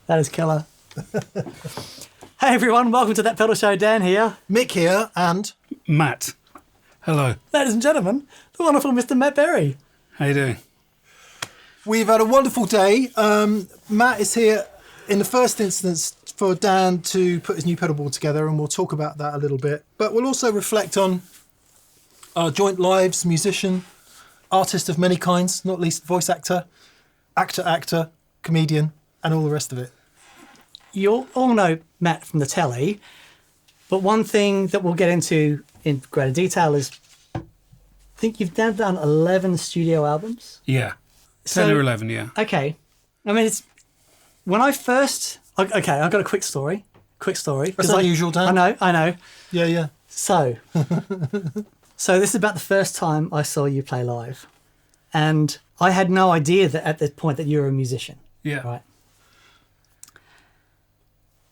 That is killer. Hey everyone, welcome to That Pedal Show. Dan here. Mick here and... Matt. Hello. Ladies and gentlemen, the wonderful Mr. Matt Berry. How you doing? We've had a wonderful day. Matt is here in the first instance for Dan to put his new pedalboard together, and we'll talk about that a little bit. But we'll also reflect on our joint lives, musician, artist of many kinds, not least voice actor, comedian, and all the rest of it. You all know Matt from the Telly, but one thing that we'll get into in greater detail is I think you've now done 11 studio albums. Yeah. 10 or 11, yeah. Okay. I mean, it's... When I first... Okay, I've got a quick story. That's unusual, Dan. I know. Yeah. So this is about the first time I saw you play live. And I had no idea that at that point that you were a musician. Yeah. Right.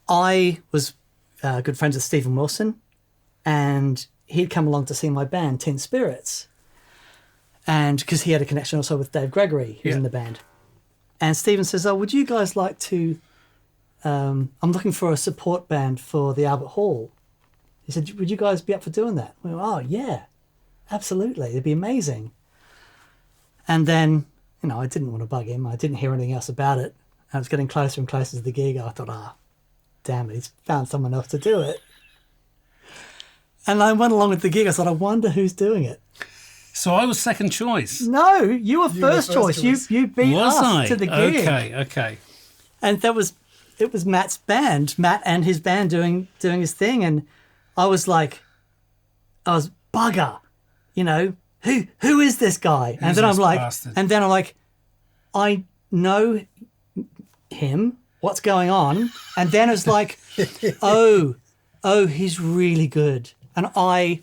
I was good friends with Stephen Wilson, and he'd come along to see my band, Tin Spirits. And because he had a connection also with Dave Gregory, who's in the band. And Stephen says, would you guys like to... I'm looking for a support band for the Albert Hall. He said, would you guys be up for doing that? We went, oh, yeah, absolutely. It'd be amazing. And then, I didn't want to bug him. I didn't hear anything else about it. I was getting closer and closer to the gig. I thought, damn it, he's found someone else to do it. And I went along with the gig. I thought, I wonder who's doing it. So I was second choice. No, you were first choice. You beat us to the gig. Okay. And it was Matt's band, Matt and his band doing his thing. And I was bugger, who is this guy? And then I'm like, bastard? and then I'm like, I know him. What's going on? And then it's like, oh, he's really good. And I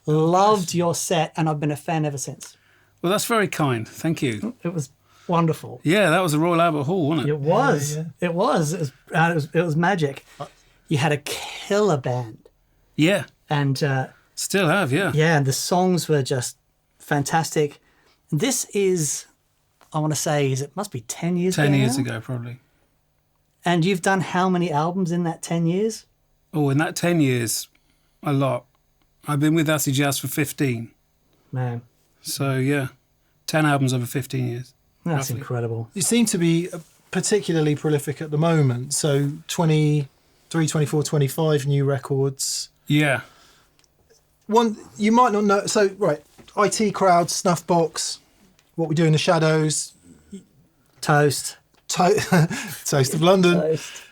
loved your set, and I've been a fan ever since. Well, that's very kind. Thank you. It was wonderful. Yeah, that was the Royal Albert Hall, wasn't it? It was. Yeah. It was. It was magic. You had a killer band. Yeah. And still have, yeah. Yeah, and the songs were just fantastic. This is, I want to say, it must be 10 years ago 10 years now? ago, probably. And you've done how many albums in that 10 years? Oh, in that 10 years, a lot. I've been with Acid Jazz for 15. Man. So, yeah, 10 albums over 15 years. That's roughly. incredible. You seem to be particularly prolific at the moment. So 23, 24, 25 new records. Yeah. One, you might not know. So, right, IT Crowd, Snuffbox, What We Do in the Shadows. Toast. Toast of London. Toast.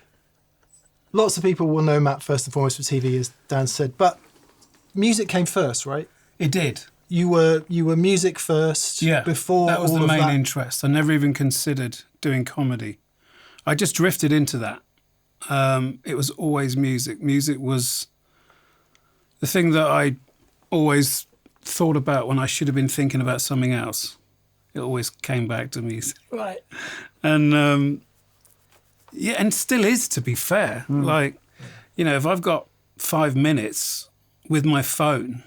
Lots of people will know Matt first and foremost for TV, as Dan said, but music came first, right? It did. You were music first. Yeah. Before that was all the of main that. interest. I never even considered doing comedy. I just drifted into that. It was always music. Music was the thing that I always thought about when I should have been thinking about something else. It always came back to music. Right. And yeah, and still is, to be fair. Like, if I've got 5 minutes with my phone,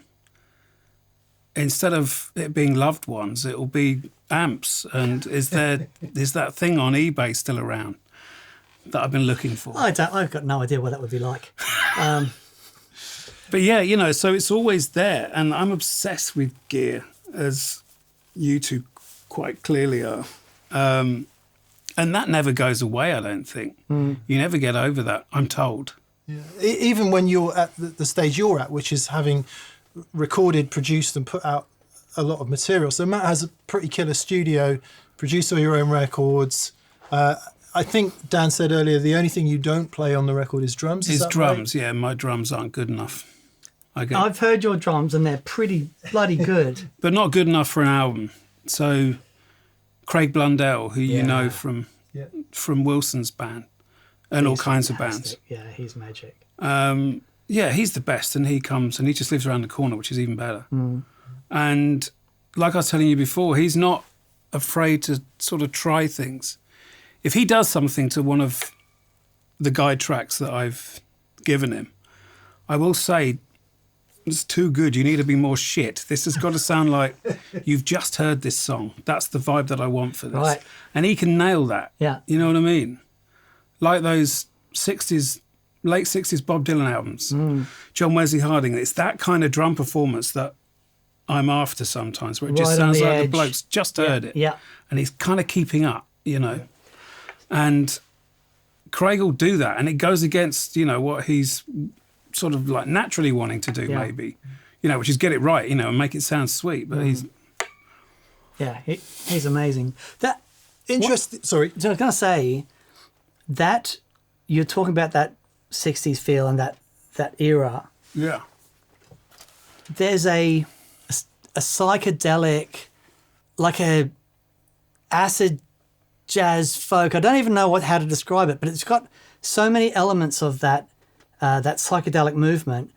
instead of it being loved ones, it'll be amps. And is that thing on eBay still around that I've been looking for? I've got no idea what that would be like. But yeah, so it's always there. And I'm obsessed with gear, as you two quite clearly are. And that never goes away, I don't think. You never get over that, I'm told. Yeah. Even when you're at the stage you're at, which is having recorded, produced and put out a lot of material. So Matt has a pretty killer studio, produce all your own records. I think Dan said earlier, the only thing you don't play on the record is drums. Is that drums, right? yeah. My drums aren't good enough. I've heard your drums and they're pretty bloody good. But not good enough for an album. So Craig Blundell, who you know from Wilson's band and all kinds of bands. Yeah, he's magic. Yeah, he's the best, and he comes and he just lives around the corner, which is even better. And like I was telling you before, he's not afraid to sort of try things. If he does something to one of the guide tracks that I've given him, I will say, it's too good. You need to be more shit. This has got to sound like you've just heard this song. That's the vibe that I want for this. Right. And he can nail that. Yeah. You know what I mean? like those 60s, late 60s Bob Dylan albums, John Wesley Harding. It's that kind of drum performance that I'm after sometimes, where it just Right on sounds the like edge. the bloke's just heard it. Yeah. And he's kind of keeping up, you know. And Craig will do that, and it goes against, you know, what he's sort of like naturally wanting to do, maybe, you know, which is get it right, you know, and make it sound sweet. But he's he's amazing. That Interesting. Sorry. So I was going to say that you're talking about that 60s feel and that era. yeah, There's a psychedelic, like a acid jazz folk. I don't even know how to describe it, but it's got so many elements of that that psychedelic movement.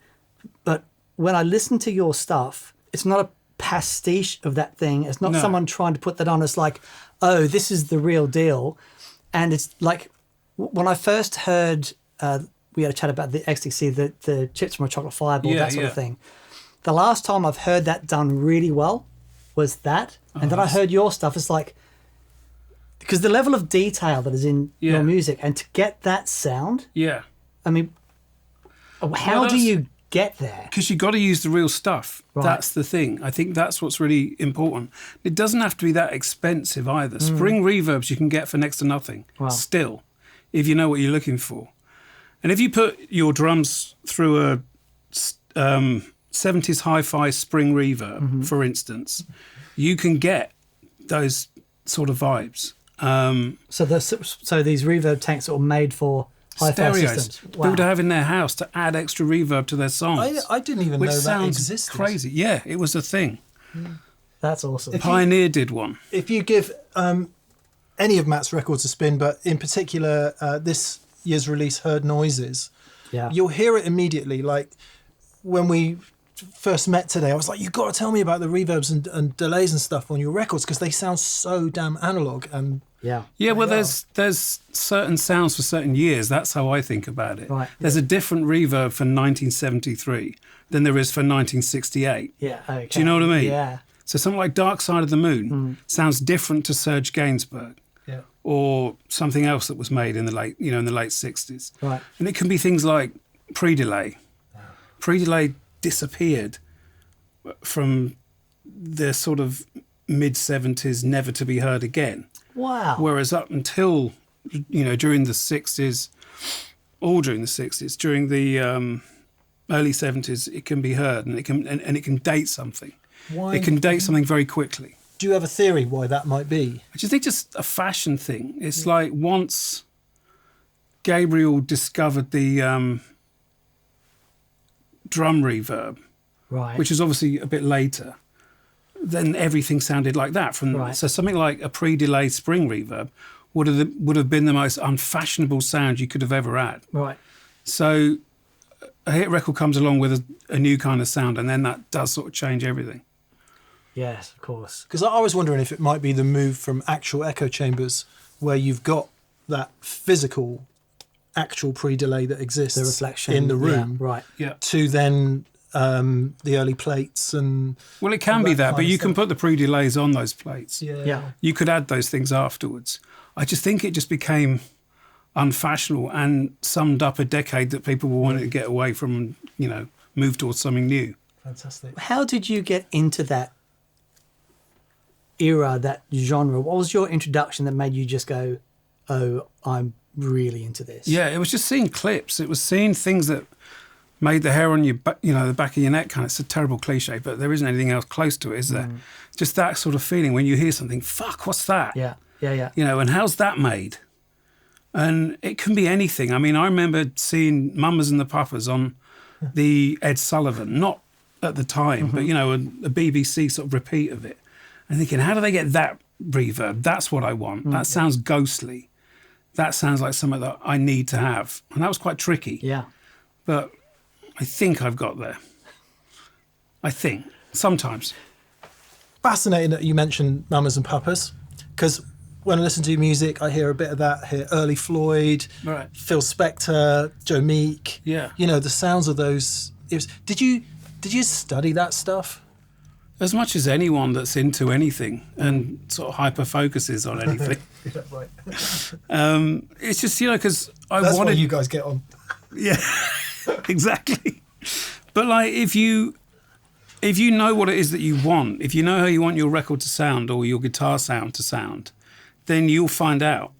But when I listen to your stuff, it's not a pastiche of that thing. It's not someone trying to put that on. It's like, oh, this is the real deal. And it's like when I first heard, we had a chat about the XTC, the chips from a chocolate fireball, that sort of thing. The last time I've heard that done really well was that. And then I heard your stuff. It's like, because the level of detail that is in your music, and to get that sound, I mean, how do you get there? Because you've got to use the real stuff. Right. That's the thing. I think that's what's really important. It doesn't have to be that expensive either. Spring reverbs you can get for next to nothing still, if you know what you're looking for. And if you put your drums through a 70s hi-fi spring reverb, for instance, you can get those sort of vibes. So these reverb tanks are made for hi-fi Stereos. systems. People to have in their house to add extra reverb to their songs. I didn't even which know that sounds existed. crazy. Yeah, it was a thing. That's awesome. Pioneer did one. If you give any of Matt's records a spin, but in particular this year's release, Heard Noises, you'll hear it immediately. Like when we first met today, I was like, you've got to tell me about the reverbs and delays and stuff on your records, because they sound so damn analog. And well, there's certain sounds for certain years. That's how I think about it. Right. There's a different reverb for 1973 than there is for 1968. Yeah, okay. Do you know what I mean? Yeah. So something like Dark Side of the Moon sounds different to Serge Gainsbourg. Or something else that was made in the late 60s. Right. And it can be things like pre-delay. Pre-delay disappeared from the sort of mid-70s, never to be heard again. Wow. Whereas up until, during the 60s, all during the 60s, during the early 70s, it can be heard, and it can date something. why? It can date something very quickly. Do you have a theory why that might be? I just think just a fashion thing. It's like once Gabriel discovered the drum reverb, Right. which is obviously a bit later, then everything sounded like that. So something like a pre-delayed spring reverb would have been the most unfashionable sound you could have ever had. Right. So a hit record comes along with a new kind of sound, and then that does sort of change everything. Yes, of course. Because I was wondering if it might be the move from actual echo chambers, where you've got that physical, actual pre-delay that exists, The reflection in the room, Yeah, right. Yeah. to then the early plates and. Well, it can be that, but you can put the pre-delays on those plates. Yeah. You could add those things afterwards. I just think it just became unfashionable and summed up a decade that people were wanting to get away from, move towards something new. Fantastic. How did you get into that era, that genre? What was your introduction that made you just go, oh, I'm really into this? Yeah, it was just seeing clips. It was seeing things that made the hair on your back, the back of your neck kind of. It's a terrible cliche, but there isn't anything else close to it, is there? Just that sort of feeling when you hear something, fuck, what's that? Yeah. Yeah. And how's that made? And it can be anything. I mean, I remember seeing Mamas and the Papas on the Ed Sullivan, not at the time, but, a BBC sort of repeat of it. And thinking, how do they get that reverb? That's what I want. That sounds ghostly. That sounds like something that I need to have. And that was quite tricky. Yeah. But I think I've got there. I think. Sometimes. Fascinating that you mentioned Mamas and Papas, because when I listen to your music, I hear a bit of that. I hear early Floyd, Right. Phil Spector, Joe Meek. Yeah. The sounds of those. Did you study that stuff? as much as anyone that's into anything and sort of hyper focuses on anything. Yeah, right. It's just, you know, because That's why you guys get on. Yeah, exactly. But like, if you know what it is that you want, if you know how you want your record to sound or your guitar sound to sound, then you'll find out.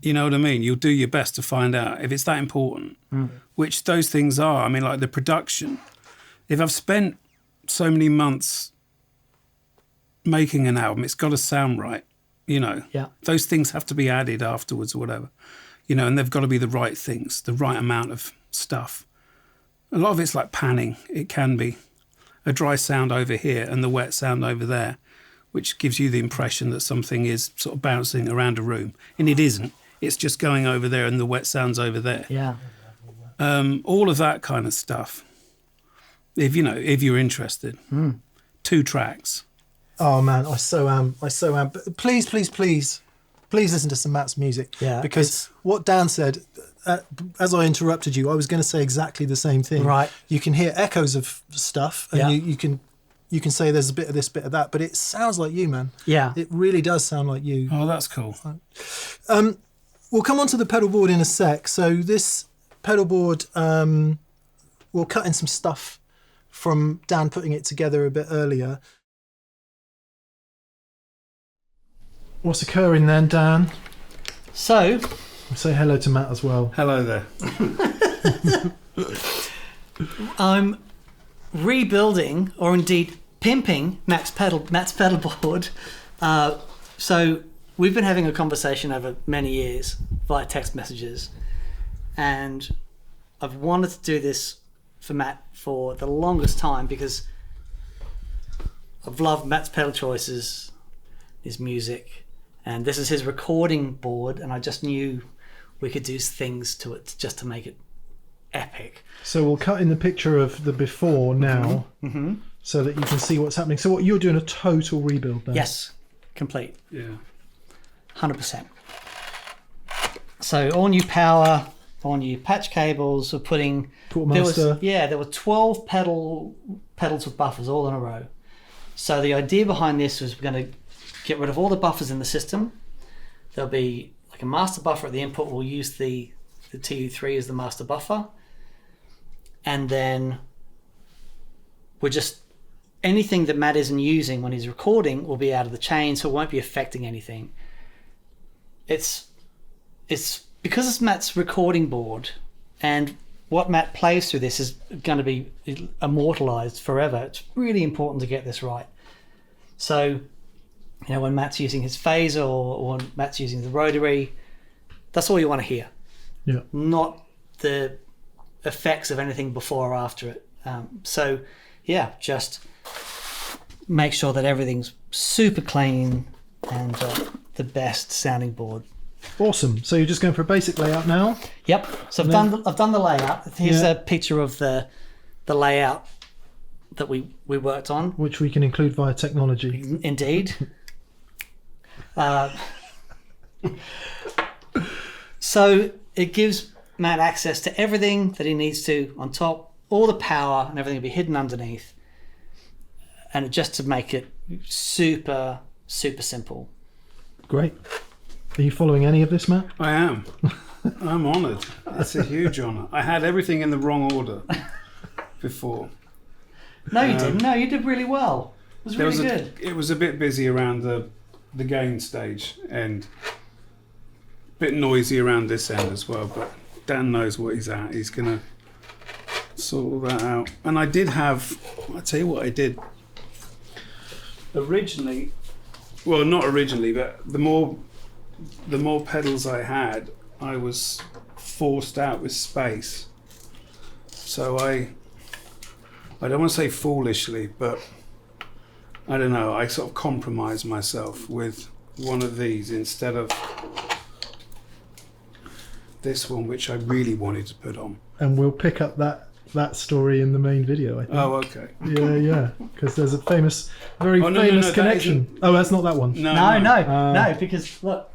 You know what I mean? You'll do your best to find out if it's that important, which those things are. I mean, like the production. If I've spent so many months making an album, it's got to sound right. You know, those things have to be added afterwards or whatever. You know, and they've got to be the right things, the right amount of stuff. A lot of it's like panning. It can be a dry sound over here and the wet sound over there, which gives you the impression that something is sort of bouncing around a room. And it isn't. It's just going over there and the wet sound's over there. Yeah. All of that kind of stuff. If you're interested. 2 tracks. Oh man, I so am. But please listen to some Matt's music. Yeah. Because what Dan said, as I interrupted you, I was going to say exactly the same thing. Right. You can hear echoes of stuff, and you can say there's a bit of this, bit of that, but it sounds like you, man. Yeah. It really does sound like you. Oh, that's cool. We'll come on to the pedal board in a sec. So this pedal board, we'll cut in some stuff from Dan putting it together a bit earlier. What's occurring then, Dan? So, Say hello to Matt as well. Hello there. I'm rebuilding, or indeed pimping, Matt's pedalboard. So we've been having a conversation over many years via text messages, and I've wanted to do this for Matt for the longest time because I've loved Matt's pedal choices, his music, and this is his recording board, and I just knew we could do things to it just to make it epic. So we'll cut in the picture of the before now, so that you can see what's happening. So what you're doing, a total rebuild then? Yes, complete. Yeah. 100%. So all new power, all new patch cables. We're putting. Quartermaster. There were 12 pedals with buffers all in a row. So the idea behind this was we're going to get rid of all the buffers in the system. There'll be like a master buffer at the input. We'll use the TU3 as the master buffer, and then we're just anything that Matt isn't using when he's recording will be out of the chain, so it won't be affecting anything. It's because it's Matt's recording board, and what Matt plays through this is going to be immortalized forever. It's really important to get this right. So, when Matt's using his phaser or when Matt's using the rotary, that's all you want to hear. Yeah. Not the effects of anything before or after it. Just make sure that everything's super clean and the best sounding board. Awesome. So you're just going for a basic layout now? Yep. So I've done the layout. Here's a picture of the layout that we worked on, which we can include via technology. Indeed. So it gives Matt access to everything that he needs to on top, all the power and everything will be hidden underneath, and just to make it super, super simple. Great. Are you following any of this, Matt? I am. I'm honoured. It's a huge honour. I had everything in the wrong order before. No, you didn't. No, you did really well. It was really good. It was a bit busy around the gain stage and a bit noisy around this end as well, but Dan knows what he's at. He's going to sort all that out. And I did have, I'll tell you what I did. Originally, well, not originally, but the more pedals I had, I was forced out with space. So I don't want to say foolishly, but I don't know, I sort of compromised myself with one of these instead of this one, which I really wanted to put on. And we'll pick up that story in the main video, I think. Oh, okay. Yeah, because there's a famous connection. Oh, that's not that one. No, because look,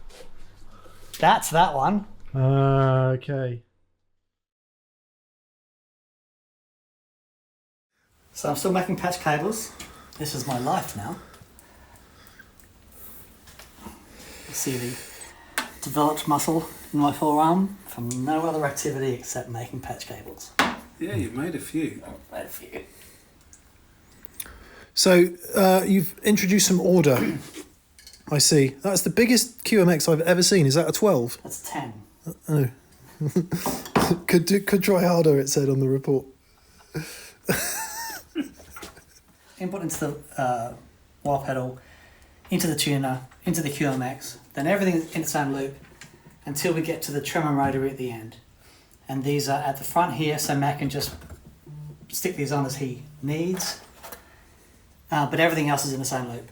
that's that one. Okay. So I'm still making patch cables, this is my life now. You see the developed muscle in my forearm from no other activity except making patch cables. Yeah, you've made a few. I've made a few. So you've introduced some order. I see. That's the biggest QMX I've ever seen. Is that a 12? That's 10. Oh. could try harder, it said on the report. Input into the wah pedal, into the tuner, into the QMX, then everything in its own loop until we get to the tremor motor at the end. And these are at the front here, so Matt can just stick these on as he needs. But everything else is in its own loop.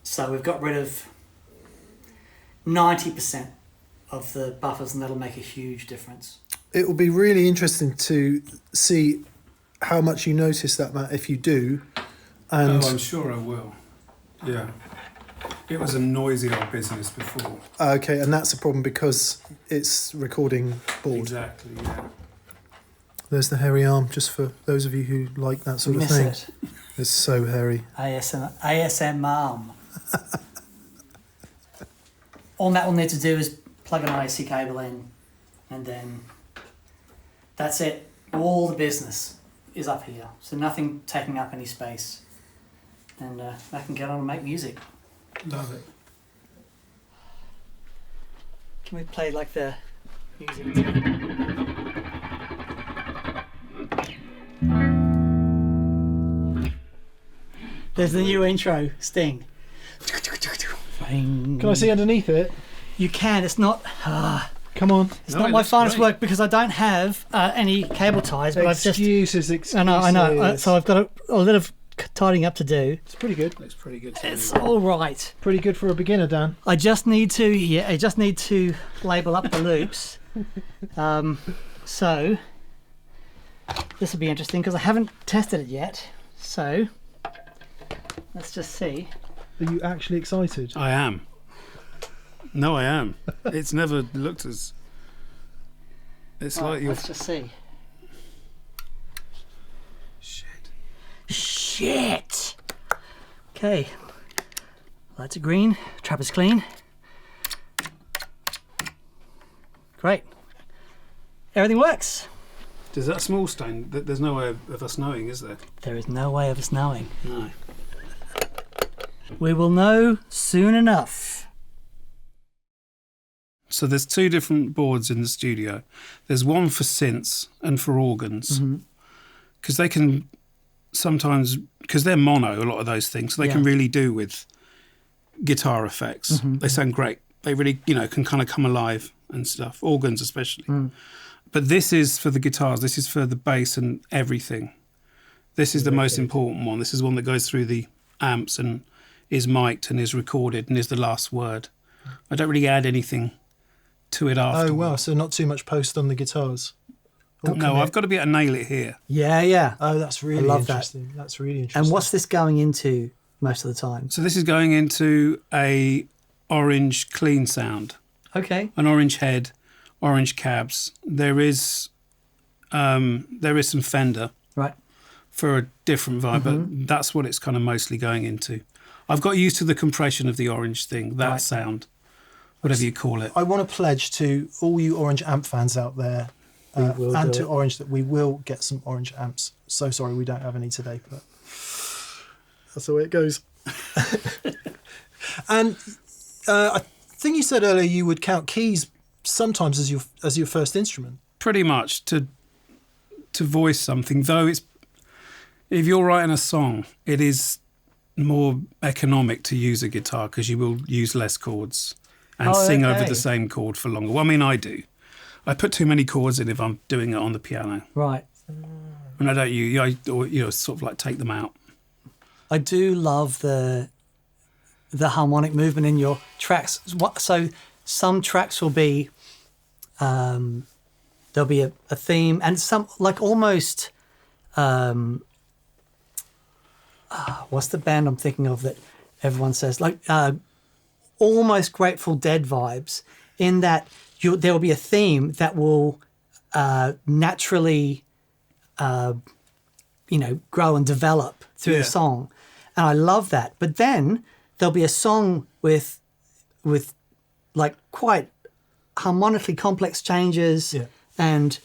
So we've got rid of 90% of the buffers, and that'll make a huge difference. It will be really interesting to see how much you notice that, Matt, if you do. And I'm sure I will. Yeah. It was a noisy old business before. okay, and that's a problem because it's recording board. Exactly, yeah. There's the hairy arm, just for those of you who like that sort of Miss thing. it. It's so hairy. ASM arm. All Matt will need to do is plug an IC cable in, and then that's it. All the business is up here, so nothing taking up any space. And I can get on and make music. Love it. Can we play like the music? There's the new intro, Sting. Can I see underneath it? You can, it's not... Come on. It's No, not it my looks finest great. work because I don't have any cable ties, but I've just... Excuses. I know. So I've got a little tidying up to do. It's pretty good. Looks pretty good too. It's all right. Pretty good for a beginner, Dan. I just need to label up the loops. So this will be interesting because I haven't tested it yet. So let's just see. Are you actually excited? I am. No, I am. It's never looked as... It's Right, like you're... let's just see. Shit. Okay. Lights are green. Trap is clean. Great. Everything works. Does that small stone... There's no way of us knowing, is there? There is no way of us knowing. No. We will know soon enough. So there's two different boards in the studio. There's one for synths and for organs. Because they can sometimes... Because they're mono, a lot of those things, so they can really do with guitar effects. They sound great. They really, can kind of come alive and stuff. Organs especially. But this is for the guitars. This is for the bass and everything. This is the most important one. This is one that goes through the amps and is mic'd and is recorded and is the last word. I don't really add anything to it afterwards. Oh, wow. So not too much post on the guitars. No, I've got to be able to nail it here. Yeah. Oh, that's really love that. interesting. That's really interesting. And what's this going into most of the time? So this is going into a orange clean sound. Okay. An orange head, orange cabs. There is some Fender Right. for a different vibe, but that's what it's kind of mostly going into. I've got used to the compression of the orange thing, that sound, whatever you call it. I want to pledge to all you Orange amp fans out there and to Orange that we will get some Orange amps. So sorry we don't have any today, but that's the way it goes. And I think you said earlier you would count keys sometimes as your first instrument. Pretty much to voice something, though if you're writing a song, it is more economic to use a guitar because you will use less chords and sing over the same chord for longer. Well, I mean, I do. I put too many chords in if I'm doing it on the piano. Right. And I don't use, sort of like take them out. I do love the harmonic movement in your tracks. So some tracks will be there'll be a theme and some like almost what's the band I'm thinking of that everyone says like almost Grateful Dead vibes in that there will be a theme that will naturally grow and develop through the song. And I love that. But then there'll be a song with like quite harmonically complex changes and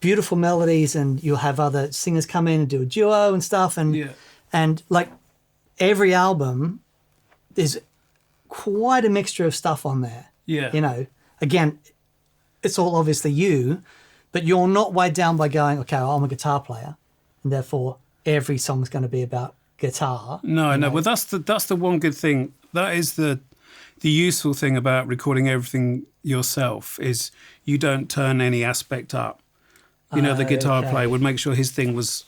beautiful melodies, and you'll have other singers come in and do a duo and stuff. And like every album, there's quite a mixture of stuff on there. Yeah. You know, again, it's all obviously you, but you're not weighed down by going, okay, well, I'm a guitar player, and therefore every song's going to be about guitar. No. Well, that's the one good thing. That is the useful thing about recording everything yourself, is you don't turn any aspect up. You know, the guitar player would make sure his thing was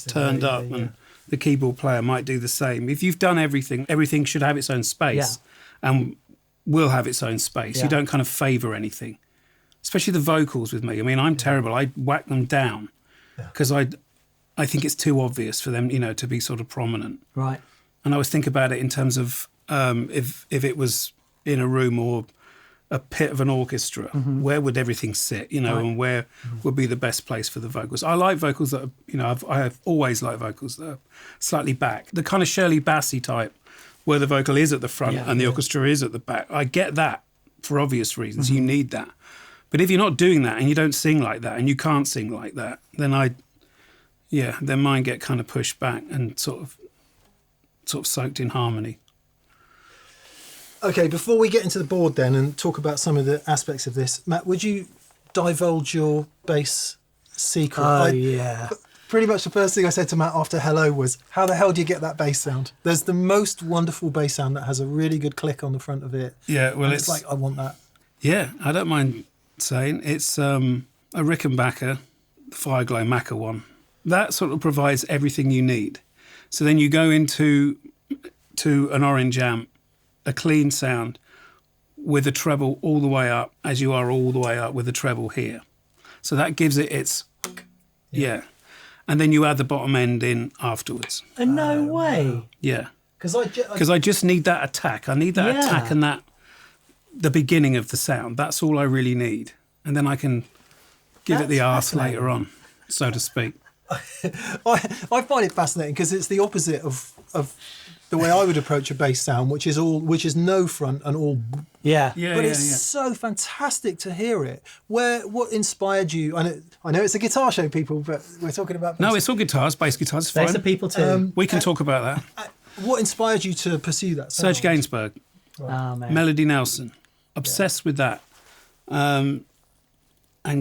turned up, and the keyboard player might do the same. If you've done everything should have its own space and will have its own space. You don't kind of favour anything, especially the vocals with me. I mean, I'm terrible. I whack them down because I think it's too obvious for them, you know, to be sort of prominent. Right. And I always think about it in terms of if it was in a room or a pit of an orchestra, where would everything sit, you know, and where would be the best place for the vocals? I like vocals that are, you know, I have always liked vocals that are slightly back. The kind of Shirley Bassey type, where the vocal is at the front and the orchestra is at the back. I get that for obvious reasons. You need that. But if you're not doing that and you don't sing like that and you can't sing like that, then then mine get kind of pushed back and sort of soaked in harmony. Okay, before we get into the board then and talk about some of the aspects of this, Matt, would you divulge your bass secret? Pretty much the first thing I said to Matt after Hello was, how the hell do you get that bass sound? There's the most wonderful bass sound that has a really good click on the front of it. Yeah, well, it's like, I want that. Yeah, I don't mind saying. It's a Rickenbacker, the Fireglow Macca one. That sort of provides everything you need. So then you go into an orange amp, a clean sound with a treble all the way up, as you are all the way up with a treble here. So that gives it its, and then you add the bottom end in afterwards. No way. Yeah. Because I just need that attack. I need that attack and the beginning of the sound. That's all I really need. And then I can give it the arse later on, so to speak. I find it fascinating because it's the opposite of the way I would approach a bass sound, which is no front and all. But it's so fantastic to hear it. What inspired you? I know it's a guitar show, people, but we're talking about bass. No, it's all guitars, bass guitars. Fine. Bass the people too. We can talk about that. What inspired you to pursue that sound? Serge Gainsbourg, Melody Nelson, obsessed with that, and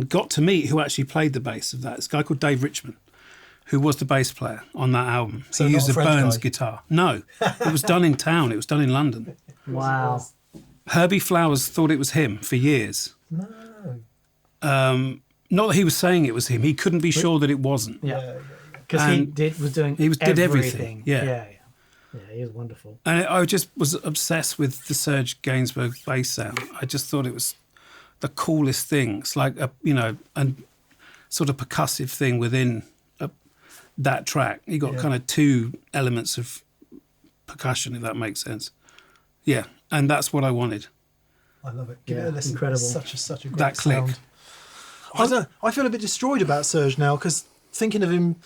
got to meet who actually played the bass of that. It's a guy called Dave Richmond, who was the bass player on that album. So he used a Burns guy. Guitar. No, it was done in town. It was done in London. Wow. Herbie Flowers thought it was him for years. No. Not that he was saying it was him. He couldn't be sure that it wasn't. Because he did everything. Yeah, he was wonderful. And I just was obsessed with the Serge Gainsbourg bass sound. I just thought it was the coolest thing. It's like a sort of percussive thing within that track. You got kind of two elements of percussion, if that makes sense. Yeah, and that's what I wanted. I love it. Give it a listen. Incredible. It's such a great That click. sound. I don't know. I feel a bit destroyed about Serge now because thinking of him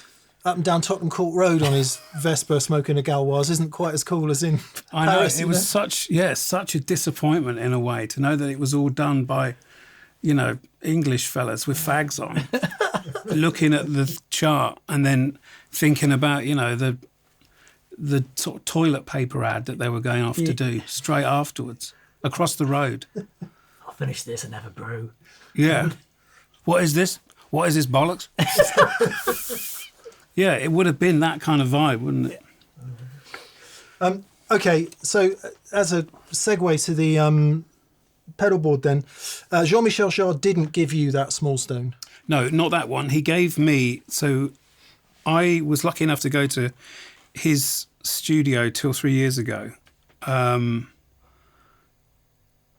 up and down Tottenham Court Road on his Vespa smoking a Gauloise isn't quite as cool as in I know, Paris. it was such a disappointment in a way to know that it was all done by, English fellas with fags on, looking at the chart and then thinking about, the sort of toilet paper ad that they were going off to do straight afterwards, across the road. I'll finish this and have a brew. Yeah. What is this? What is this bollocks? Yeah, it would have been that kind of vibe, wouldn't it? Okay, so as a segue to the pedalboard then, Jean-Michel Jarre didn't give you that small stone. No, not that one. He gave me... So I was lucky enough to go to his studio 2 or 3 years ago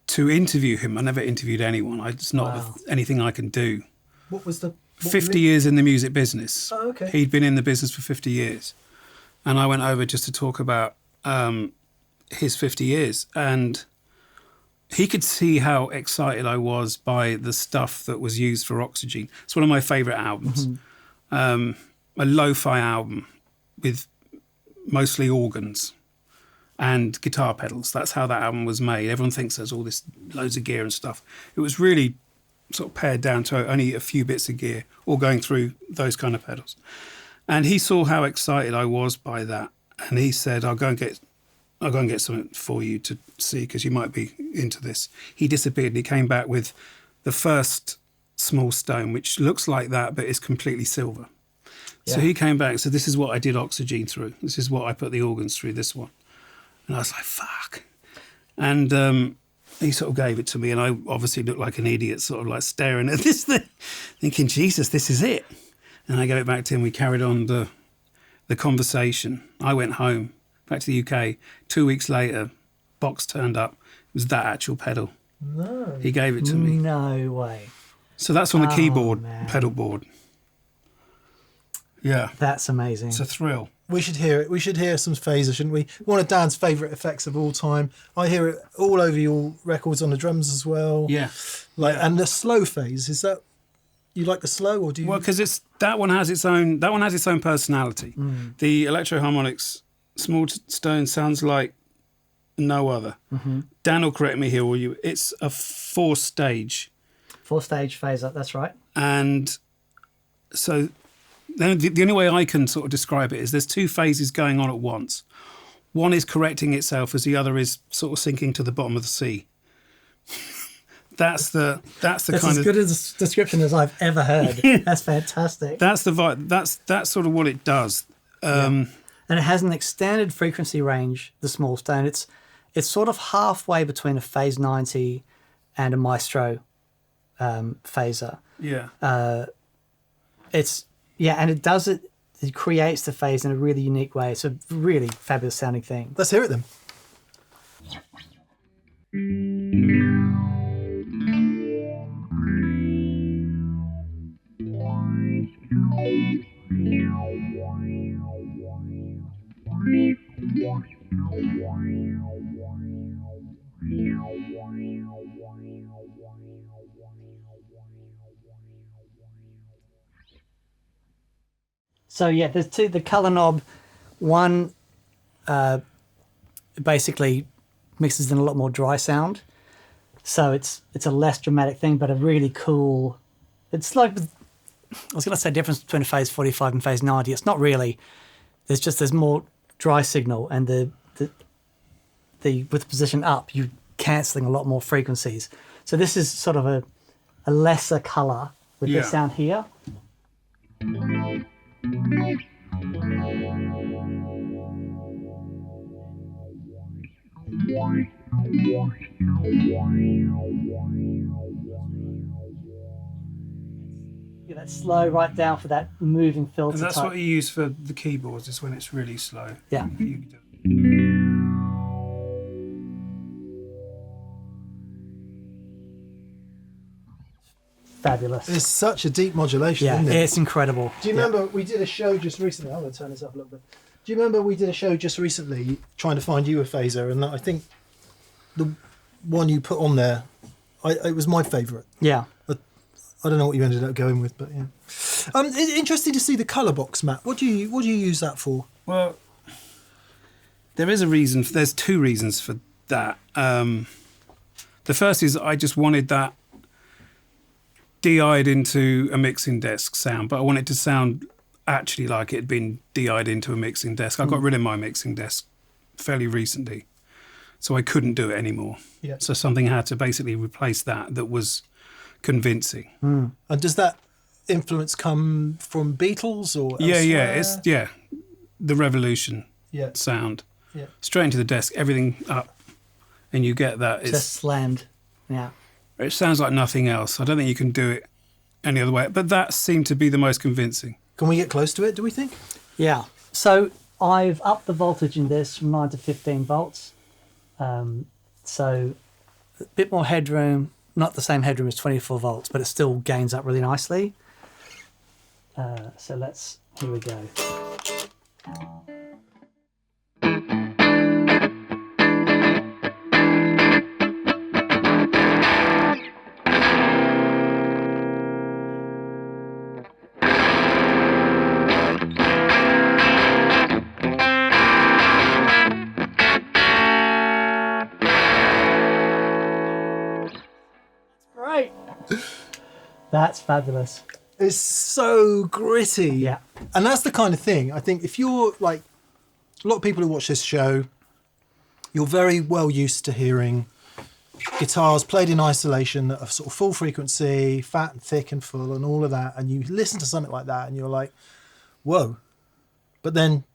to interview him. I never interviewed anyone. It's not anything I can do. What was the... 50 years in the music business. Oh, okay. He'd been in the business for 50 years. And I went over just to talk about his 50 years. And he could see how excited I was by the stuff that was used for Oxygen. It's one of my favourite albums. A lo-fi album with mostly organs and guitar pedals. That's how that album was made. Everyone thinks there's all this loads of gear and stuff. It was really sort of pared down to only a few bits of gear, all going through those kind of pedals. And he saw how excited I was by that, and he said, I'll go and get something for you to see because you might be into this. He disappeared and he came back with the first Small Stone, which looks like that, but is completely silver. Yeah. So he came back and said, this is what I did Oxygen through. This is what I put the organs through, this one. And I was like, fuck. And he sort of gave it to me, and I obviously looked like an idiot, sort of like staring at this thing, thinking, Jesus, this is it. And I gave it back to him. We carried on the conversation. I went home, back to the UK. 2 weeks later, box turned up. It was that actual pedal. No. He gave it to me. No way. So that's on the keyboard, pedal board. Yeah. That's amazing. It's a thrill. We should hear it. We should hear some phaser, shouldn't we? One of Dan's favourite effects of all time. I hear it all over your records on the drums as well. Yeah. And the slow phase, is that, you like the slow, or do you? Well, because that one has its own personality. The Electro Harmonics Small Stone sounds like no other. Dan will correct me here, or you. It's a 4-stage. 4-stage phaser, that's right. And so the only way I can sort of describe it is there's 2 phases going on at once. One is correcting itself as the other is sort of sinking to the bottom of the sea. That's the That's kind as of good a description as I've ever heard. That's fantastic. that's the vibe. That's sort of what it does. And it has an extended frequency range, the Small Stone. It's sort of halfway between a Phase 90 and a Maestro phaser. Yeah. And it does it. It creates the phase in a really unique way. It's a really fabulous sounding thing. Let's hear it then. So yeah, there's two. The color knob, one basically mixes in a lot more dry sound, so it's a less dramatic thing, but a really cool. It's like, I was going to say difference between a phase 45 and phase 90. It's not really. There's more dry signal, and the with the position up, you're cancelling a lot more frequencies. So this is sort of a lesser color with the sound here. Get that slow right down for that moving filter. And that's type. what you use for the keyboards, is when it's really slow. Yeah. Fabulous. It's such a deep modulation, Yeah, isn't it? it's incredible. Do you remember we did a show just recently? I'm going to turn this up a little bit. Do you remember we did a show just recently trying to find you a phaser, and I think the one you put on there, it was my favourite. Yeah. I don't know what you ended up going with, but yeah. Interesting to see the colour box, Matt. What do you use that for? Well, there is a reason. There's 2 reasons for that. The first is I just wanted that DI'd into a mixing desk sound, but I wanted to sound actually like it had been DI'd into a mixing desk. I got rid of my mixing desk fairly recently, so I couldn't do it anymore. Yeah. So something had to basically replace that was convincing. And does that influence come from Beatles or elsewhere? It's the Revolution sound. Yeah. Straight into the desk, everything up, and you get that. Just slammed. Yeah. It sounds like nothing else. I don't think you can do it any other way. But that seemed to be the most convincing. Can we get close to it, do we think? Yeah. So I've upped the voltage in this from 9 to 15 volts. So a bit more headroom, not the same headroom as 24 volts, but it still gains up really nicely. Here we go. That's fabulous. It's so gritty. Yeah. And that's the kind of thing, I think, if you're like, a lot of people who watch this show, you're very well used to hearing guitars played in isolation that are sort of full frequency, fat and thick and full and all of that. And you listen to something like that and you're like, whoa. But then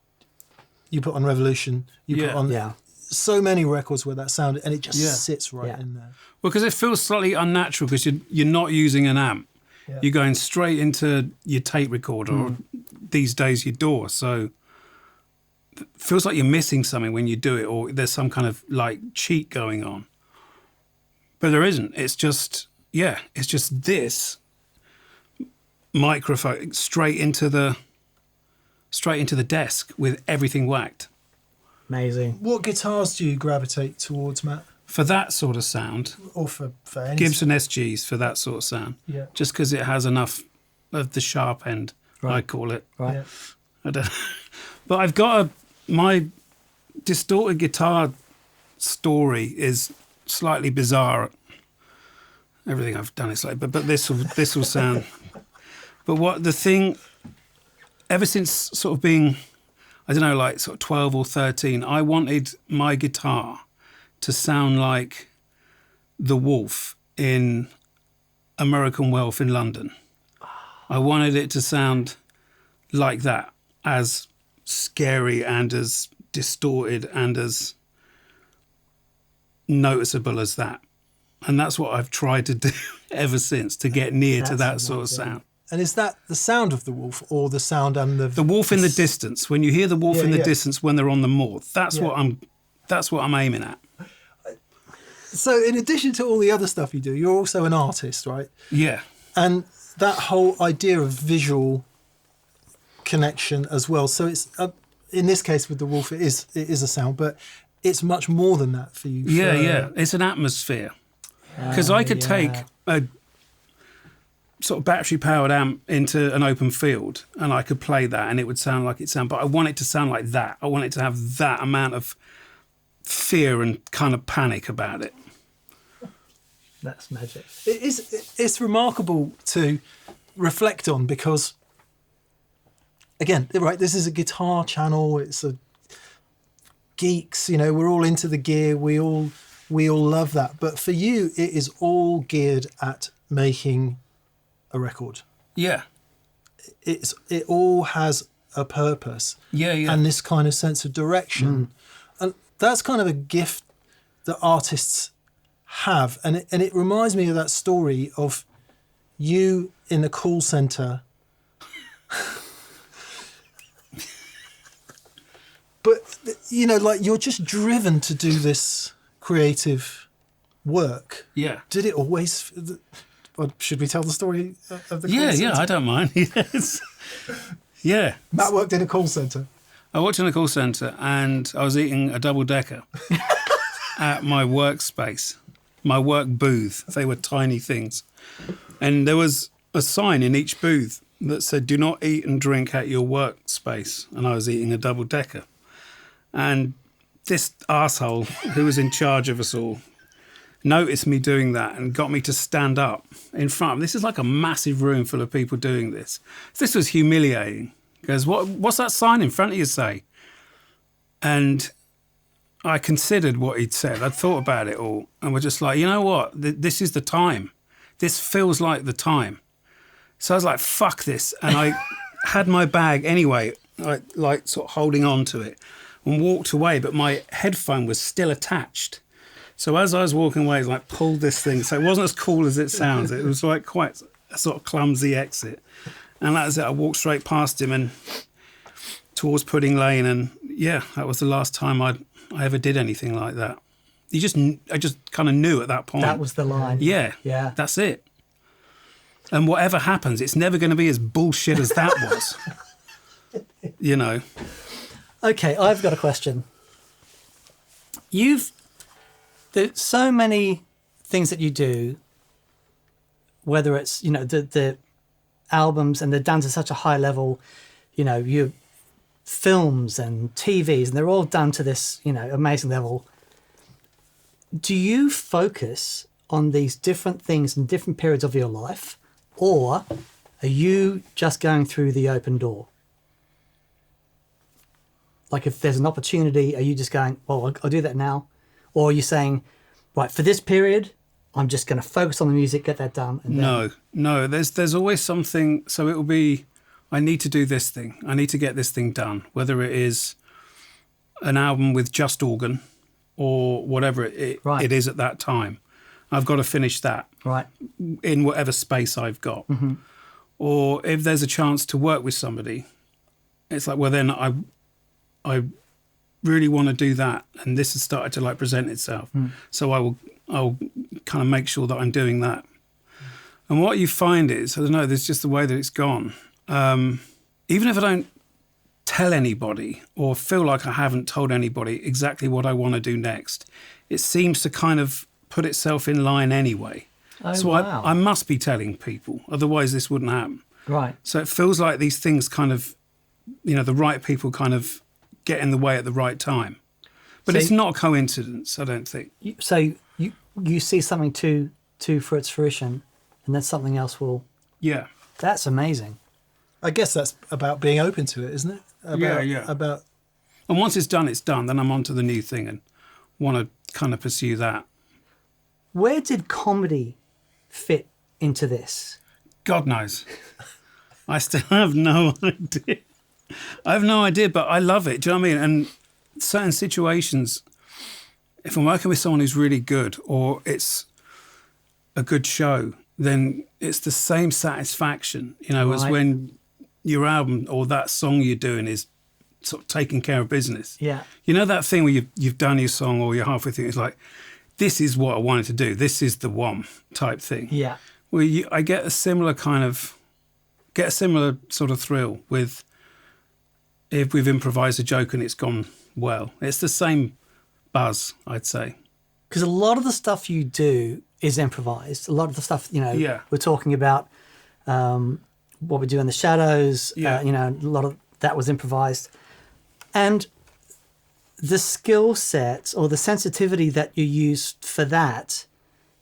you put on Revolution, you put on so many records where that sound, and it just sits right in there. Well, because it feels slightly unnatural because you're not using an amp. Yeah. You're going straight into your tape recorder or these days your DAW. So it feels like you're missing something when you do it, or there's some kind of like cheat going on. But there isn't. It's just this microphone straight into the desk with everything whacked. Amazing. What guitars do you gravitate towards, Matt? For that sort of sound, or for any Gibson SGs for that sort of sound. Yeah. Just because it has enough of the sharp end, Right. I call it. Right. Yeah. I don't. But I've got my distorted guitar story is slightly bizarre. Everything I've done is like, but this will sound. But what the thing, ever since sort of being, I don't know, like sort of 12 or 13, I wanted my guitar to sound like the Wolf in American Wealth in London. I wanted it to sound like that, as scary and as distorted and as noticeable as that. And that's what I've tried to do ever since, to get near to that sort of sound. And is that the sound of the Wolf, or the sound and the Wolf in the distance? When you hear the Wolf in the distance when they're on the moor, that's what I'm aiming at. So in addition to all the other stuff you do, you're also an artist, right? Yeah. And that whole idea of visual connection as well. So it's in this case with the Wolf, it is a sound, but it's much more than that for you. Yeah. It's an atmosphere. Because I could take a sort of battery-powered amp into an open field and I could play that and it would sound like it sounds, but I want it to sound like that. I want it to have that amount of fear and kind of panic about it. That's magic. It's remarkable to reflect on because, again, right, this is a guitar channel. It's a geeks, we're all into the gear. We all love that. But for you, it is all geared at making a record. Yeah. It all has a purpose. Yeah. And this kind of sense of direction. And that's kind of a gift that artists have. And it reminds me of that story of you in the call center. But, like you're just driven to do this creative work. Yeah. Did it always... Should we tell the story of the call center? Yeah, I don't mind. Yes. Yeah. Matt worked in a call center. I worked in a call center and I was eating a double-decker at my workspace, my work booth. They were tiny things. And there was a sign in each booth that said, "Do not eat and drink at your workspace." And I was eating a double-decker. And this arsehole who was in charge of us all noticed me doing that and got me to stand up in front of... This is like a massive room full of people doing this. This was humiliating. He goes, what's that sign in front of you say? And I considered what he'd said. I'd thought about it all. And we're just like, you know what? This is the time. This feels like the time. So I was like, fuck this. And I had my bag anyway, like sort of holding on to it, and walked away. But my headphone was still attached. So as I was walking away, I like pulled this thing. So it wasn't as cool as it sounds. It was like quite a sort of clumsy exit. And that was it. I walked straight past him and towards Pudding Lane. And yeah, that was the last time I ever did anything like that. I just kind of knew at that point. That was the line. Yeah. Yeah. That's it. And whatever happens, it's never going to be as bullshit as that was. Okay, I've got a question. There's so many things that you do, whether it's, the albums, and they're done to such a high level, your films and TVs, and they're all done to this, amazing level. Do you focus on these different things in different periods of your life, Or are you just going through the open door? Like if there's an opportunity, are you just going, well, I'll do that now? Or are you saying, right, for this period, I'm just going to focus on the music, get that done? And then... No. There's always something. So it will be, I need to do this thing. I need to get this thing done. Whether it is an album with just organ or whatever it is at that time. I've got to finish that in whatever space I've got. Mm-hmm. Or if there's a chance to work with somebody, it's like, well, then I really want to do that, and this has started to like present itself. So I'll kind of make sure that I'm doing that. And what you find is, I don't know, there's just the way that it's gone. Even if I don't tell anybody or feel like I haven't told anybody exactly what I want to do next, it seems to kind of put itself in line anyway. Oh, so wow. I must be telling people, otherwise this wouldn't happen. Right. So it feels like these things kind of, the right people kind of get in the way at the right time. But it's not a coincidence, I don't think. So you see something to for its fruition, and then something else will... Yeah. That's amazing. I guess that's about being open to it, isn't it? About... And once it's done, then I'm on to the new thing and want to kind of pursue that. Where did comedy fit into this? God knows. I still have no idea. I have no idea, but I love it. Do you know what I mean? And certain situations, if I'm working with someone who's really good or it's a good show, then it's the same satisfaction, as when your album or that song you're doing is sort of taking care of business. Yeah. You know that thing where you've done your song or you're halfway through, it's like, this is what I wanted to do. This is the one type thing. Yeah. Well, I get a similar sort of thrill with if we've improvised a joke and it's gone well. It's the same buzz, I'd say. Because a lot of the stuff you do is improvised. A lot of the stuff, we're talking about what we do in the shadows, a lot of that was improvised. And the skill set or the sensitivity that you use for that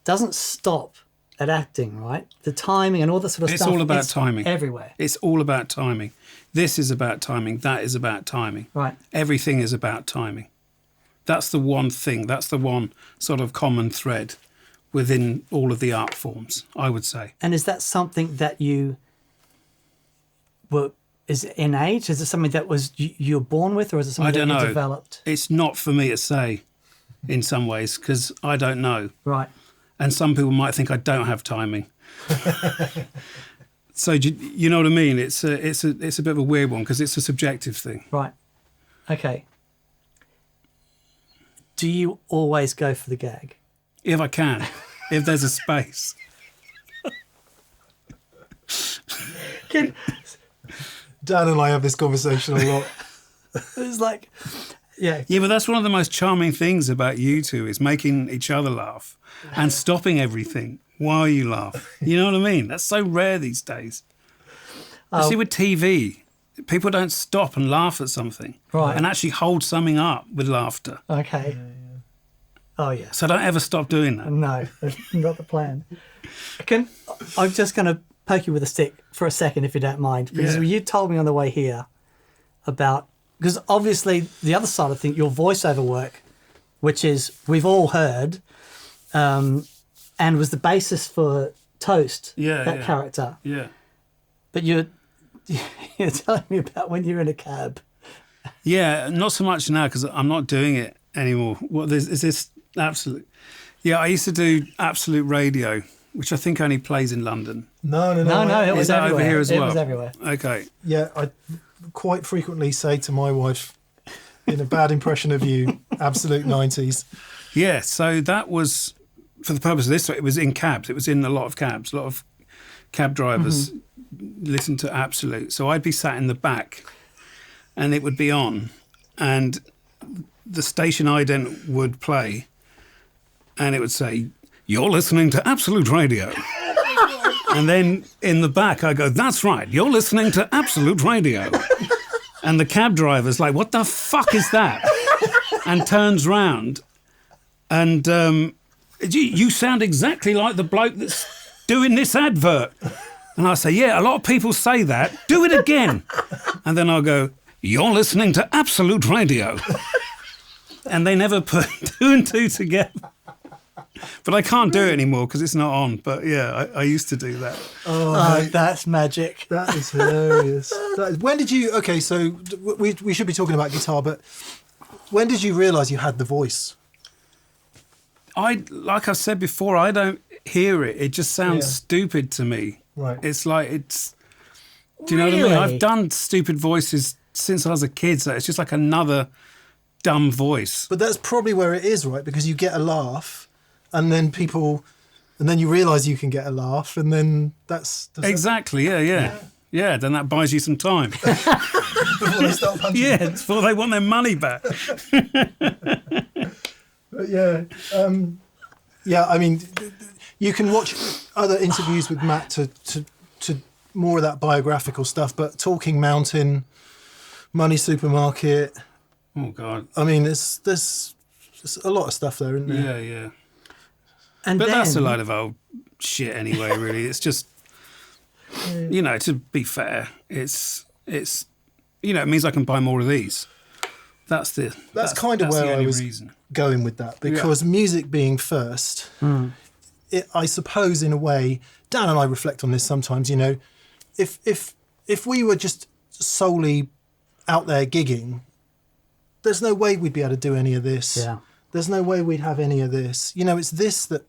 doesn't stop at acting, right? The timing and all the sort of stuff. It's all about timing. Everywhere. It's all about timing. This is about timing. That is about timing. Right. Everything is about timing. That's the one thing. That's the one sort of common thread within all of the art forms, I would say. And is that something that is it innate? Is it something that you're born with, or is it something that you developed? It's not for me to say in some ways because I don't know. Right. And some people might think I don't have timing. So you know what I mean? It's a bit of a weird one because it's a subjective thing. Right. Okay. Do you always go for the gag? If I can, if there's a space. Dan and I have this conversation a lot. It's like, yeah. Yeah, but that's one of the most charming things about you two is making each other laugh and stopping everything while you laugh. You know what I mean? That's so rare these days. See, with TV, people don't stop and laugh at something and actually hold something up with laughter. Okay. Yeah. Oh, yeah. So don't ever stop doing that. No, that's not the plan. I'm just going to poke you with a stick for a second, if you don't mind, because you told me on the way here about, because obviously the other side of things, your voiceover work, which is we've all heard, and was the basis for Toast, that character. Yeah. But you're telling me about when you're in a cab. Yeah, not so much now because I'm not doing it anymore. What is this? Absolute. Yeah, I used to do Absolute Radio, which I think only plays in London. No. It was everywhere. Over here as well? It was everywhere. Okay. Yeah, I quite frequently say to my wife, in a bad impression of you, Absolute 90s. Yeah, so that was, for the purpose of this, it was in cabs. It was in a lot of cabs. A lot of cab drivers listen to Absolute. So I'd be sat in the back and it would be on. And the station ident would play and it would say, "You're listening to Absolute Radio." And then in the back I go, "That's right, you're listening to Absolute Radio." And the cab driver's like, "What the fuck is that?" And turns round and you sound exactly like the bloke that's doing this advert. And I say, yeah, a lot of people say that. Do it again. And then I'll go, you're listening to Absolute Radio. And they never put 2 and 2 together. But I can't do it anymore because it's not on. But yeah, I used to do that. Oh, that's magic. That is hilarious. When did you? Okay, so we should be talking about guitar, but when did you realise you had the voice? Like I said before, I don't hear it. It just sounds stupid to me. Right. It's like Do you know what I mean? I've done stupid voices since I was a kid, so it's just like another dumb voice. But that's probably where it is, right? Because you get a laugh. And then you realise you can get a laugh, and then exactly, yeah. Then that buys you some time before they start punching. Yeah, before they want their money back. I mean, you can watch other interviews with Matt to more of that biographical stuff, but Talking Mountain, Money Supermarket. Oh God! I mean, there's a lot of stuff there, isn't there? Yeah. And but then, that's a load of old shit anyway, really. It's just, to be fair, it's it means I can buy more of these. That's kind of where I was going with that, because music being first, I suppose in a way, Dan and I reflect on this sometimes, if we were just solely out there gigging, there's no way we'd be able to do any of this. Yeah. There's no way we'd have any of this. It's this that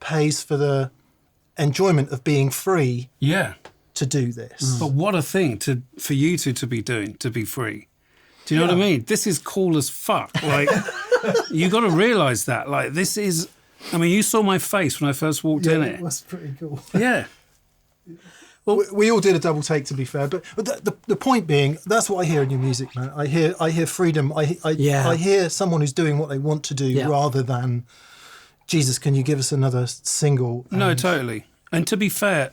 pays for the enjoyment of being free. Yeah. To do this. But what a thing for you to be doing, to be free. Do you know what I mean? This is cool as fuck. Like, you got to realise that. Like, this is... I mean, you saw my face when I first walked in it. It was pretty cool. Yeah. Well, we all did a double take, to be fair. But the point being, that's what I hear in your music, man. I hear freedom. I hear someone who's doing what they want to do rather than, Jesus, can you give us another single? No, totally. And to be fair,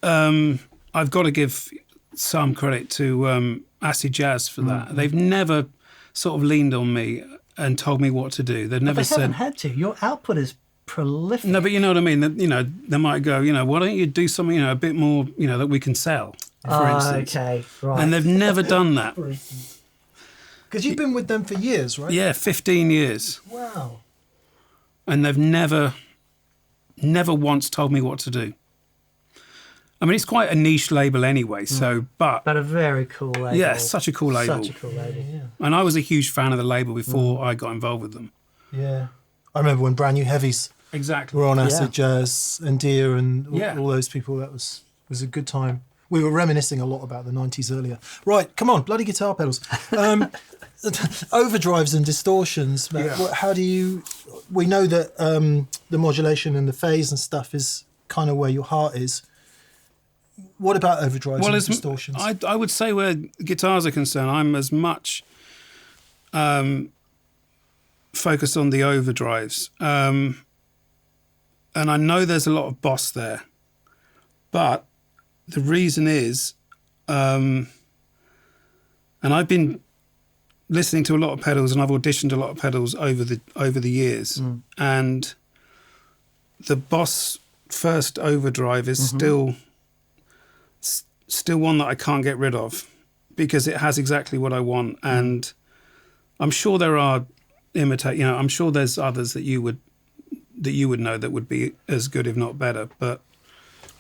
I've got to give some credit to Acid Jazz for that. They've never sort of leaned on me and told me what to do. They've never said... They haven't had to. Your output is prolific. No, but you know what I mean? They might go, why don't you do something, a bit more, that we can sell, for instance. Okay, right. And they've never done that. Because you've been with them for years, right? Yeah, 15 years. Wow. And they've never once told me what to do. I mean, it's quite a niche label anyway, but a very cool label. Yeah, such a cool label. Such a cool label. Yeah. And I was a huge fan of the label before I got involved with them. Yeah. I remember when Brand New Heavies were on Acid Jazz and Deer and all those people. That was a good time. We were reminiscing a lot about the 90s earlier. Right, come on, bloody guitar pedals. Overdrives and distortions. How do you... We know that the modulation and the phase and stuff is kind of where your heart is. What about overdrives and distortions? I would say where guitars are concerned, I'm as much focused on the overdrives. And I know there's a lot of boss there. But the reason is, and I've been listening to a lot of pedals and I've auditioned a lot of pedals over the years. And the Boss first overdrive is still one that I can't get rid of because it has exactly what I want. And I'm sure there are I'm sure there's others that you would know that would be as good, if not better. But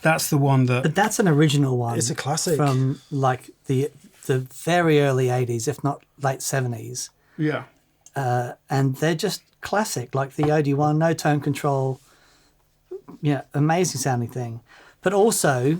that's the one that... But that's an original one. It's a classic. From like the very early 80s, if not late 70s. Yeah. And they're just classic, like the OD1, no tone control, amazing sounding thing. But also,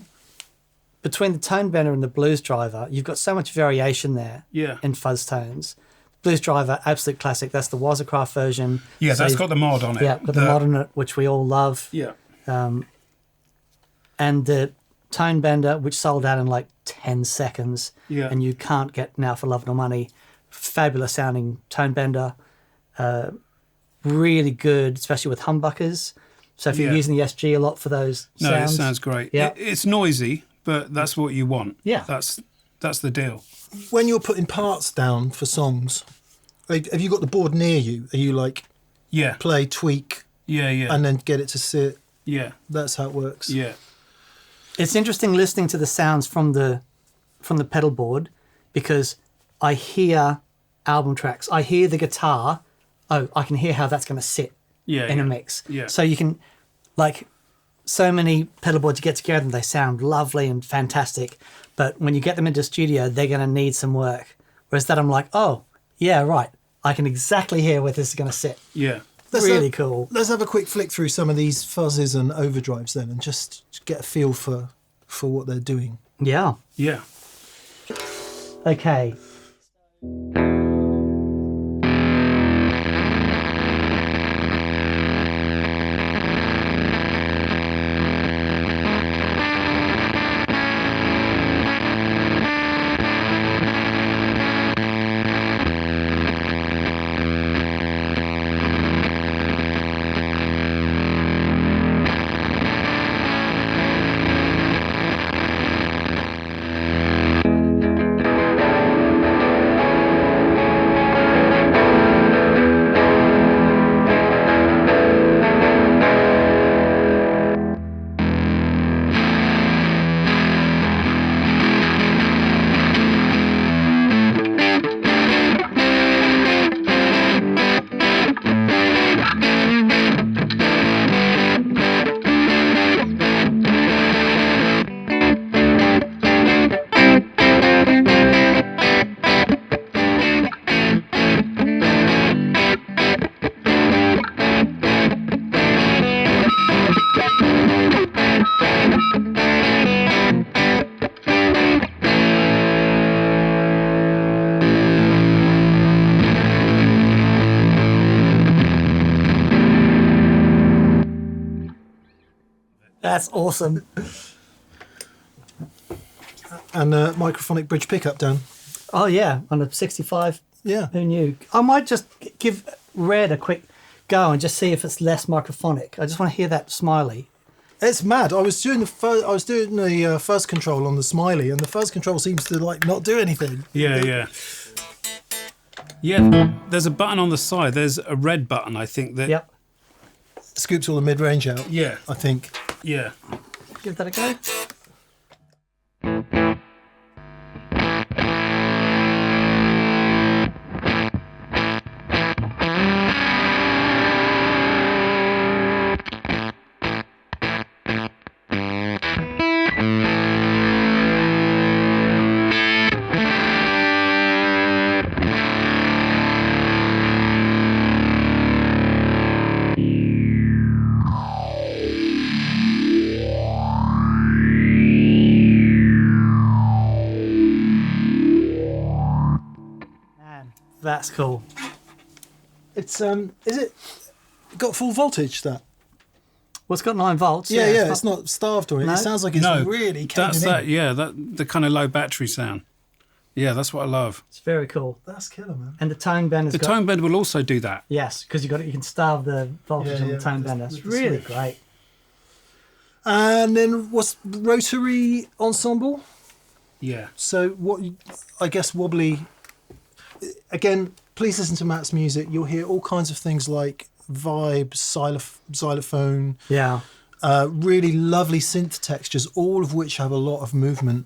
between the tone bender and the blues driver, you've got so much variation there in fuzz tones. Blues driver, absolute classic. That's the Wazacraft version. Yeah, so that's got the mod on it. Yeah, got the mod on it, which we all love. Yeah. And the tone bender, which sold out in like 10 seconds. Yeah. And you can't get now for love nor money. Fabulous sounding tone bender. Really good, especially with humbuckers. So if you're using the SG a lot for those sounds. No, it sounds great. Yeah. It's noisy, but that's what you want. Yeah. That's the deal. When you're putting parts down for songs, have you got the board near you? Are you like play, tweak, and then get it to sit? Yeah. That's how it works. Yeah. It's interesting listening to the sounds from the pedal board because I hear album tracks. I hear the guitar. Oh, I can hear how that's going to sit in a mix. Yeah. So you can, like, so many pedal boards you get together and they sound lovely and fantastic. But when you get them into the studio, they're going to need some work. Whereas that I'm like, oh, yeah, right. I can exactly hear where this is going to sit. Yeah. Really cool. Let's have a quick flick through some of these fuzzes and overdrives then and just get a feel for what they're doing. Yeah. Yeah. Okay. That's awesome. And a microphonic bridge pickup, Dan. Oh, yeah, on a 65. Yeah. Who knew? I might just give Red a quick go and just see if it's less microphonic. I just want to hear that Smiley. It's mad. I was doing the fuzz control on the Smiley, and the fuzz control seems to like not do anything. Yeah. Yeah, there's a button on the side. There's a red button, I think, that... Yep. Scoops all the mid-range out. Yeah. I think. Yeah. Give that a go. That's cool. It's is it got full voltage that? Well, it's got 9 volts. Yeah, it's not starved or anything. No. It sounds like it's really that's caving that. in. Yeah, the kind of low battery sound. Yeah, that's what I love. It's very cool. That's killer, man. And the tone bend has The got... tone bend will also do that. Yes, because you can starve the voltage on the tone bend. That's with the really switch. great. And then what's rotary ensemble? Yeah. So what? I guess Wobbly. Again, please listen to Matt's music. You'll hear all kinds of things like vibe, xylophone, Yeah. really lovely synth textures, all of which have a lot of movement.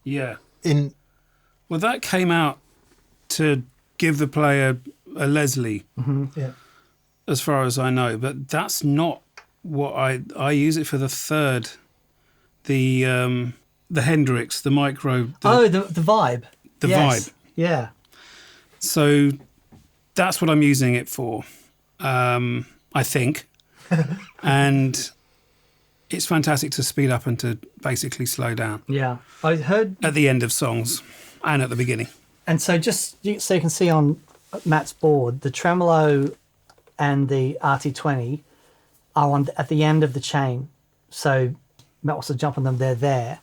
Yeah. In Well, that came out to give the player a Leslie, yeah, as far as I know. But that's not what I use it for the third, the Hendrix, the micro. The vibe. The Yes. vibe. Yeah. So that's what I'm using it for, I think. And it's fantastic to speed up and to basically slow down Yeah. I heard... at the end of songs and at the beginning. And so so you can see on Matt's board, the tremolo and the RT20 are at the end of the chain. So Matt wants to jump on them, they're there.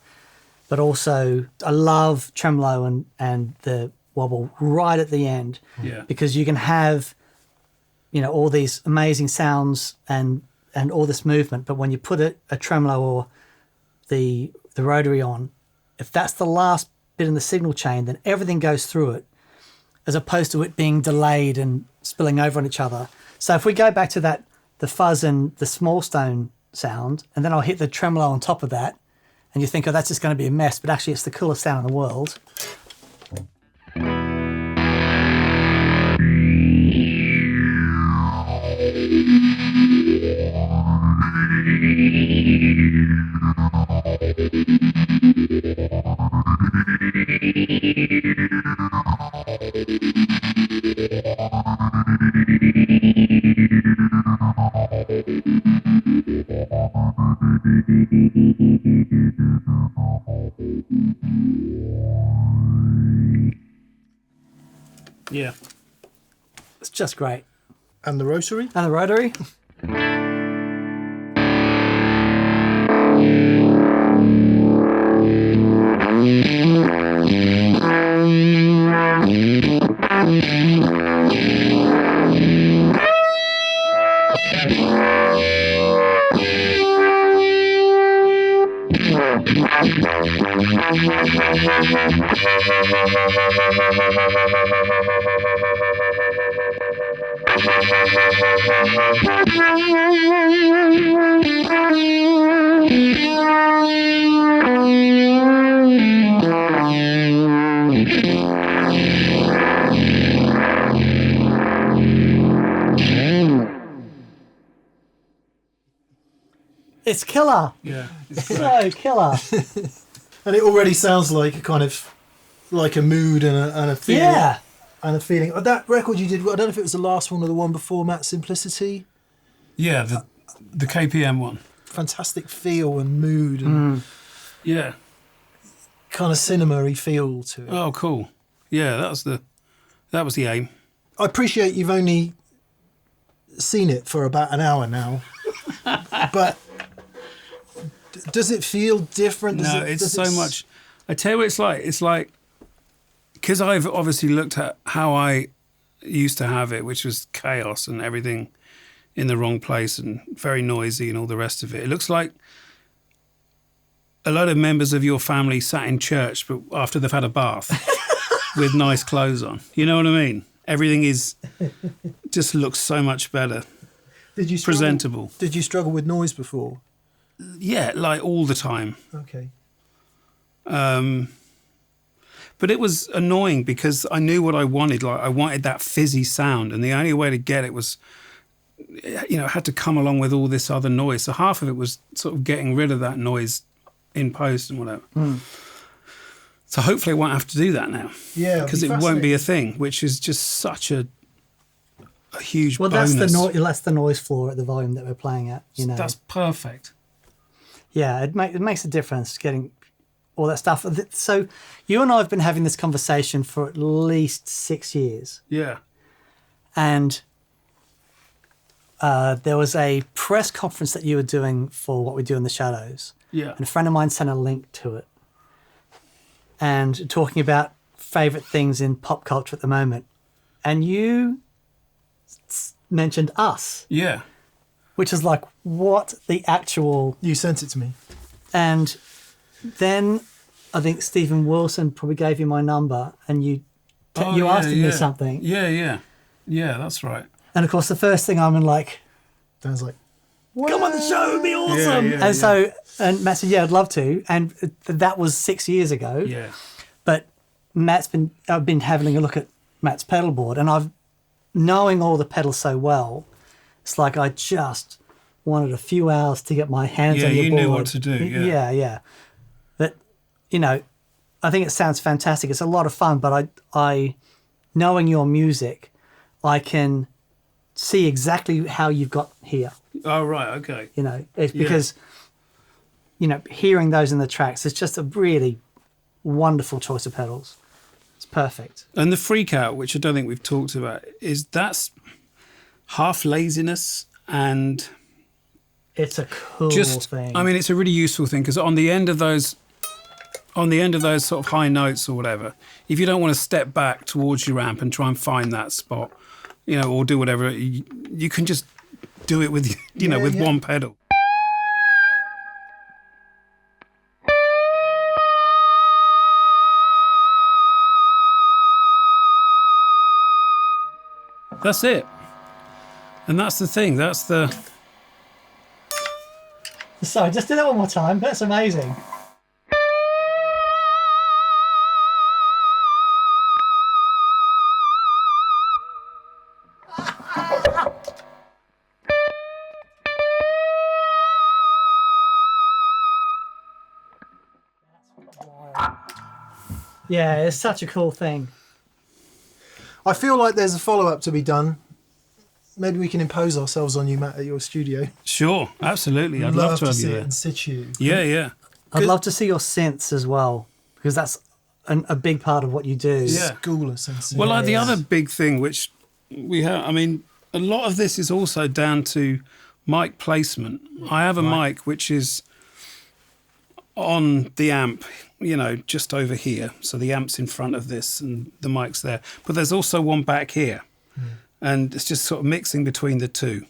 But also, I love tremolo and the wobble right at the end. Yeah. Because you can have, all these amazing sounds and all this movement. But when you put a tremolo or the rotary on, if that's the last bit in the signal chain, then everything goes through it, as opposed to it being delayed and spilling over on each other. So if we go back to the fuzz and the small stone sound, and then I'll hit the tremolo on top of that, And you think, oh, that's just going to be a mess, but actually it's the coolest sound in the world. Yeah. It's just great. And the rotary? And the rotary. It's killer. Yeah. It's so killer. And it already sounds like a kind of like a mood and a feeling. Yeah. And a feeling. That record you did, I don't know if it was the last one or the one before, Matt, Simplicity. Yeah, the KPM one. Fantastic feel and mood and Yeah. kind of cinema-y feel to it. Oh, cool. Yeah, that was the aim. I appreciate you've only seen it for about an hour now, but does it feel different? It's so much. I tell you what it's like. It's like, because I've obviously looked at how I used to have it, which was chaos and everything in the wrong place and very noisy and all the rest of it. It looks like a lot of members of your family sat in church, but after they've had a bath with nice clothes on. You know what I mean? Everything just looks so much better. Did you presentable? Did you struggle with noise before? Yeah, like all the time. Okay. But it was annoying because I knew what I wanted. Like I wanted that fizzy sound, and the only way to get it was, it had to come along with all this other noise. So half of it was sort of getting rid of that noise in post and whatever. So hopefully I won't have to do that now. Yeah, because it won't be a thing, which is just such a huge bonus. That's the noise floor at the volume that we're playing at. That's perfect. Yeah, it makes a difference getting all that stuff. So you and I have been having this conversation for at least 6 years. Yeah. And there was a press conference that you were doing for What We Do in the Shadows. Yeah. And a friend of mine sent a link to it. And talking about favourite things in pop culture at the moment. And you mentioned Us. Yeah. Which is like, what the actual... You sent it to me. And then I think Stephen Wilson probably gave you my number and you asked me something. Yeah, that's right. And of course, the first thing I'm like... Dan's like, come on the show, it'd be awesome. And Matt said, yeah, I'd love to. And that was 6 years ago. Yeah. But I've been having a look at Matt's pedalboard, and knowing all the pedals so well, it's like I just wanted a few hours to get my hands on your board. Yeah, you knew what to do. Yeah. But, I think it sounds fantastic. It's a lot of fun, but I knowing your music, I can see exactly how you've got here. Oh, right, okay. It's because, hearing those in the tracks, it's just a really wonderful choice of pedals. It's perfect. And the Freqout, which I don't think we've talked about, that's half laziness and... It's a cool thing. I mean, it's a really useful thing because on the end of those sort of high notes or whatever, if you don't want to step back towards your amp and try and find that spot, or do whatever, you can just do it with, with one pedal. That's it. And that's the thing. That's the... Sorry, just do that one more time. That's amazing. Yeah, it's such a cool thing. I feel like there's a follow-up to be done. Maybe we can impose ourselves on you, Matt, at your studio. Sure, absolutely. I'd love to have you see it there. in situ. Yeah, yeah. I'd love to see your synths as well, because that's a big part of what you do. Yeah. School us and see. Well, like the other big thing which we have, I mean, a lot of this is also down to mic placement. I have a mic which is on the amp, you know, just over here. So the amp's in front of this and the mic's there. But there's also one back here. And it's just sort of mixing between the two.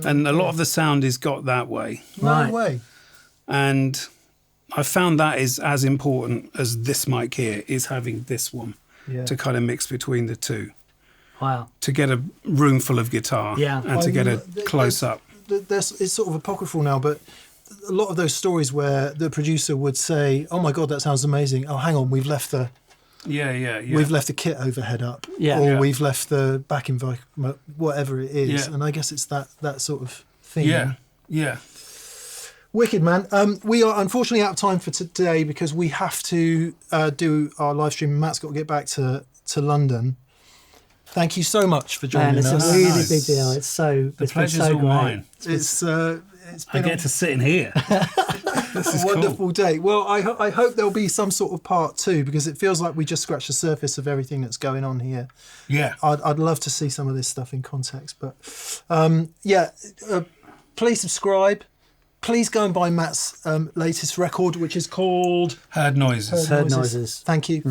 And a lot of the sound is got that way. No way. And I found that is as important as this mic here, is having this one to kind of mix between the two. Wow. To get a room full of guitar and to get a close up. It's sort of apocryphal now, but a lot of those stories where the producer would say, "Oh my God, that sounds amazing. Oh, hang on, we've left the we've left the kit overhead up, or we've left the backing whatever it is." And I guess it's that sort of thing. Yeah. Wicked, man. We are unfortunately out of time for today because we have to do our live stream. Matt's got to get back to London. Thank you so much for joining us. It's a really big deal. The pleasure's been so all great. mine. It's been I get to sit in here. This is a wonderful cool. day. Well, I hope there'll be some sort of part 2 because it feels like we just scratched the surface of everything that's going on here. Yeah. I'd love to see some of this stuff in context. But please subscribe. Please go and buy Matt's latest record, which is called Heard Noises. Heard Noises. Thank you.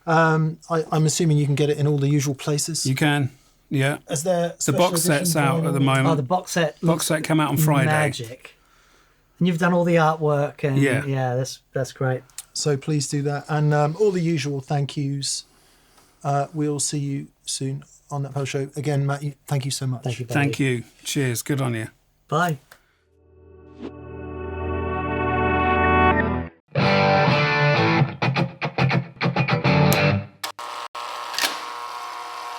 I'm assuming you can get it in all the usual places. You can, yeah. As there The box set's out at the moment. Oh, the box set. Box set came out on Friday. Magic. And you've done all the artwork, and yeah, that's great. So please do that, and all the usual thank yous. We'll see you soon on that post show again, Matt. Thank you so much. Thank you. Buddy. Thank you. Cheers. Good on you. Bye.